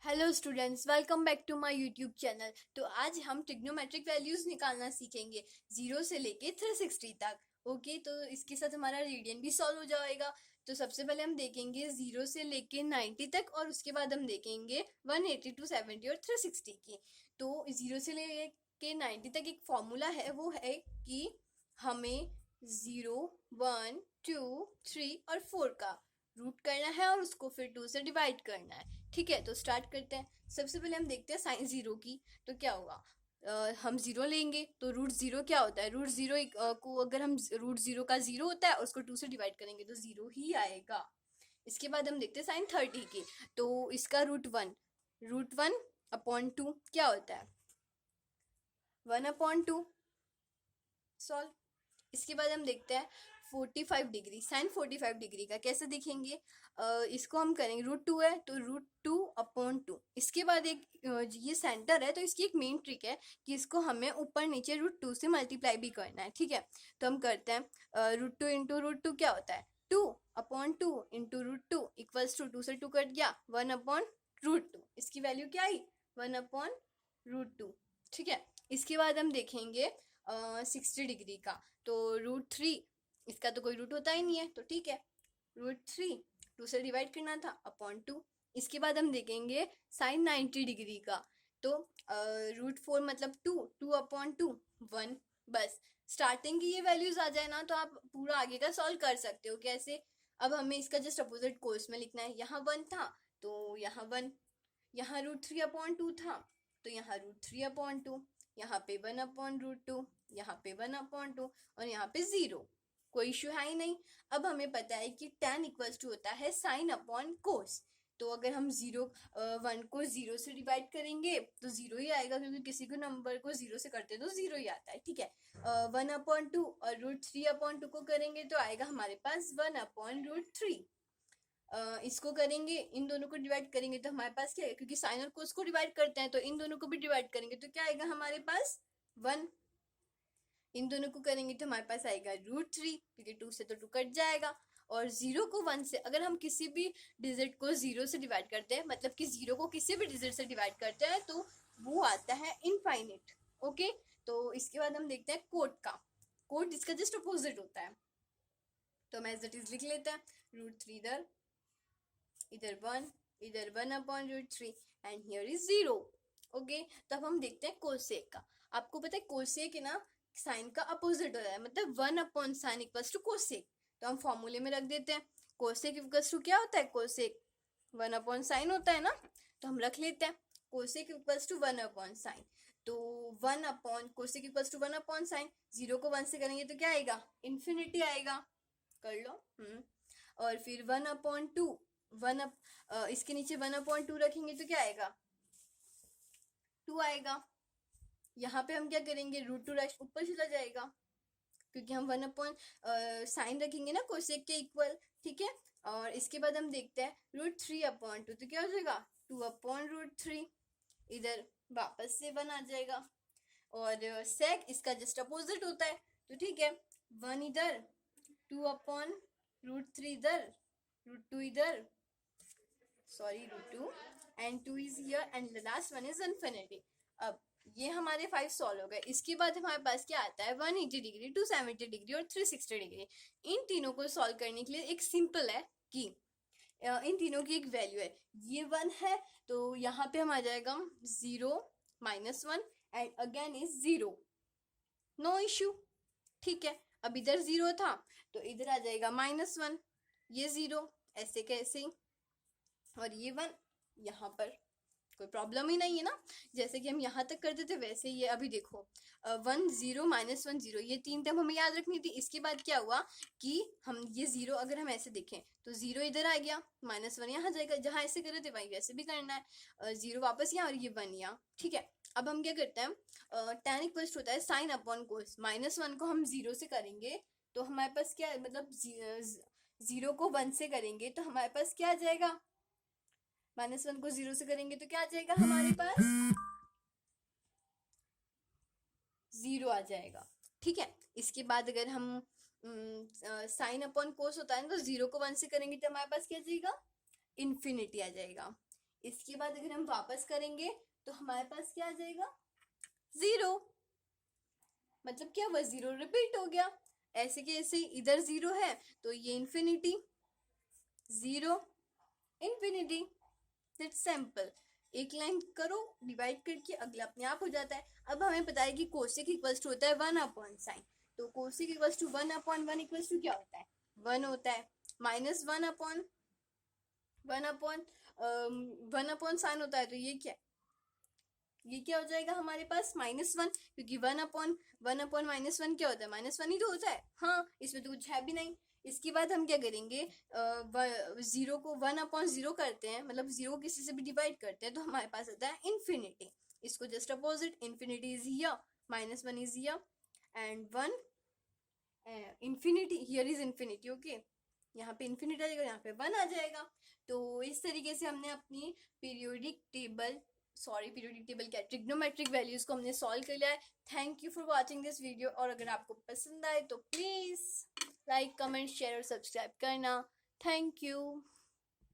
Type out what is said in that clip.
Hello students, welcome back to my YouTube channel. तो आज हम ट्रिग्नोमेट्रिक वैल्यूज निकालना सीखेंगे 0 से लेके 360 तक। ओके, तो इसके साथ हमारा रेडियन भी सॉल्व हो जाएगा। तो सबसे पहले हम देखेंगे 0 से लेके 90 तक, और उसके बाद हम देखेंगे 180 टू 70 और 360 की। तो 0 से लेके 90 तक एक फॉर्मूला है, वो है कि हमें 0, 1, 2, 3 और 4 का रूट करना है और उसको फिर 2 से डिवाइड करना है। ठीक है, तो स्टार्ट करते हैं। सबसे पहले हम देखते हैं साइन जीरो की। तो क्या होगा, हम जीरो लेंगे तो रूट जीरो क्या होता है, रूट जीरो को अगर हम रूट जीरो का जीरो होता है और उसको 2 से डिवाइड करेंगे तो जीरो ही आएगा। इसके बाद हम देखते हैं साइन 30 की। तो इसका रूट वन अपॉन 2 क्या होता है, 1/2। सॉल्व। इसके बाद हम देखते हैं 45 डिग्री, साइन 45 डिग्री का कैसे दिखेंगे। इसको हम करेंगे, रूट 2 है तो रूट 2/2। इसके बाद एक ये सेंटर है तो इसकी एक मेन ट्रिक है कि इसको हमें ऊपर नीचे रूट 2 से मल्टीप्लाई भी करना है। ठीक है, तो हम करते हैं रूट 2 इंटू रूट 2 क्या होता है, 2/2 इंटू रूट 2 इक्वल्स टू 2 से 2 कट गया, 1/रूट 2। इसकी वैल्यू क्या आई, 1/रूट 2। ठीक है, इसके बाद हम देखेंगे 60 डिग्री का। तो रूट 3, इसका तो कोई रूट होता ही नहीं है तो ठीक है, रूट 3 2 से डिवाइड करना था अपॉन 2। इसके बाद हम देखेंगे साइन 90 डिग्री का। तो रूट 4 मतलब 2 1। बस स्टार्टिंग की ये वैल्यूज आ जाए ना तो आप पूरा आगे का सॉल्व कर सकते हो। कैसे, अब हमें इसका जस्ट अपोजिट कोर्स में लिखना है। यहाँ 1 था तो यहाँ 1, यहाँ रूट 3/2 था तो यहाँ रूट 3/2, यहाँ पे 1/√2, यहाँ पे 1/2 और यहाँ पे 0। कोई इशू है ही नहीं। अब हमें पता है कि tan इक्वल्स टू होता है साइन अपॉन कोस। तो अगर हम 1 को 0 से डिवाइड करेंगे तो 0 ही आएगा, क्योंकि किसी को नंबर को 0 से करते तो 0 ही आता है। ठीक है, 1/2 और रूट 3/2 को करेंगे तो आएगा हमारे पास 1/√3। इसको करेंगे, इन दोनों को डिवाइड करेंगे तो हमारे पास क्या है, क्योंकि साइन और कोस को डिवाइड करते हैं तो इन दोनों को भी डिवाइड करेंगे तो क्या आएगा हमारे पास 1। इन दोनों को करेंगे तो हमारे पास आएगा रूट 3, क्योंकि 2 से तो 2 कट जाएगा। और 0 को 1 से, अगर हम किसी भी डिजिट को 0 से डिवाइड करते हैं, मतलब कि 0 को किसी भी डिजिट से डिवाइड करते हैं तो वो आता है इनफाइनिट। ओके, तो इसके बाद हम देखते हैं कोड का। कोड इसका जस्ट अपोजिट होता है, तो मैं एज इट इज लिख लेते हैं। रूट 3 इधर 1, इधर 1/√3 एंड हियर इज 0। ओके, तो अब हम देखते हैं कोसेक का। आपको पता है कोसेक है ना, साइन का अपोजिट होता है, मतलब 1/sin इक्वल्स टू कोसेक। तो हम फॉर्मूले में रख देते हैं, कोसेक इक्वल्स टू क्या होता है, कोसेक 1/sin होता है ना, तो हम रख लेते हैं कोसेक इक्वल्स टू 1/sin। तो 1/कोसेक इक्वल्स टू 1/sin, 0 को 1 से करेंगे तो क्या आएगा, इन्फिनिटी आएगा। कर लो। और फिर 1/2, इसके नीचे 1/2 रखेंगे तो क्या आएगा, 2 आएगा। यहाँ पे हम क्या करेंगे, रूट 2 ऊपर चला जाएगा, क्योंकि हम 1/साइन रखेंगे ना कोसेक के इक्वल। ठीक है, और इसके बाद हम देखते हैं रूट 3/2, तो क्या हो जाएगा 2/√3। इधर वापस से 1 आ जाएगा। और सेक इसका जस्ट अपोजिट होता है, तो ठीक है, 1 इधर, 2/√3 इधर, रूट 2 इधर, sorry root 2 and 2 is here and the last one is infinity. अब ये हमारे 5 सॉल्व हो गए। इसके बाद हमारे पास क्या आता है, 180 डिग्री, 270 डिग्री और 360 डिग्री। इन तीनों को सॉल्व करने के लिए एक सिंपल है कि इन तीनों की एक वैल्यू है, ये 1 है तो यहाँ पे हम आ जाएगा 0 -1 and again is 0, no issue. ठीक है, अब इधर 0 था तो इधर आ जाएगा -1, ये 0 ऐसे कैसे, और ये 1 यहाँ पर, कोई प्रॉब्लम ही नहीं है ना। जैसे कि हम यहाँ तक करते थे वैसे ये अभी देखो, 1 0 -1 0, ये 3 टर्म हमें याद रखनी थी। इसके बाद क्या हुआ कि हम ये 0 अगर हम ऐसे देखें तो 0 इधर आ गया, -1 यहाँ जाएगा, जहाँ ऐसे कर रहे थे वहीं वैसे भी करना है। 0 वापस यहाँ और ये 1 यहाँ। ठीक है, अब हम क्या करते हैं, tan इक्वल्स होता है साइन अपॉन कोस। -1 को हम 0 से करेंगे तो हमारे पास क्या है, मतलब 0 को 1 से करेंगे तो हमारे पास क्या आ जाएगा, -1 को 0 से करेंगे तो क्या आ जाएगा हमारे पास, 0 आ जाएगा। ठीक है, इसके बाद अगर हम साइन अपॉन कोस होता है ना, तो 0 को 1 से करेंगे तो हमारे पास क्या आ जाएगा, इन्फिनिटी आ जाएगा। इसके बाद अगर हम वापस करेंगे तो हमारे पास क्या आ जाएगा, 0। मतलब क्या हुआ, 0 रिपीट हो गया। ऐसे कि ऐसे इधर 0 है तो ये इन्फिनिटी, 0 इन्फिनिटी, दैट्स सिंपल। एक लाइन करो डिवाइड करके, अगला अपने आप हो जाता है। अब हमें पता है कि कोसेक इक्वल्स टू होता है 1 अपॉन साइन, तो cosec equals to 1 upon 1 equals to क्या होता है, 1 होता है। माइनस 1 अपॉन साइन होता है, तो ये क्या हो जाएगा हमारे पास, -1, क्योंकि 1 अपॉन -1 क्या होता है, -1 ही तो होता है। हाँ, इसमें तो कुछ है भी नहीं। इसके बाद हम क्या करेंगे, 0 को 1 अपॉन 0 करते हैं, मतलब 0 किसी से भी डिवाइड करते हैं, तो हमारे पास आता है इन्फिनिटी। इसको just opposite, infinity is here, -1 is here, and 1 infinity here is infinity. Okay, यहाँ पे इन्फिनिटी आ जाएगा, यहाँ पे 1 आ जाएगा। तो इस तरीके से हमने अपनी पीरियोडिक टेबल क्या, ट्रिग्नोमेट्रिक वैल्यूज को हमने सॉल्व कर लिया है। Thank you for watching this video, और अगर आपको पसंद आए तो प्लीज लाइक, कमेंट, शेयर और सब्सक्राइब करना। Thank you.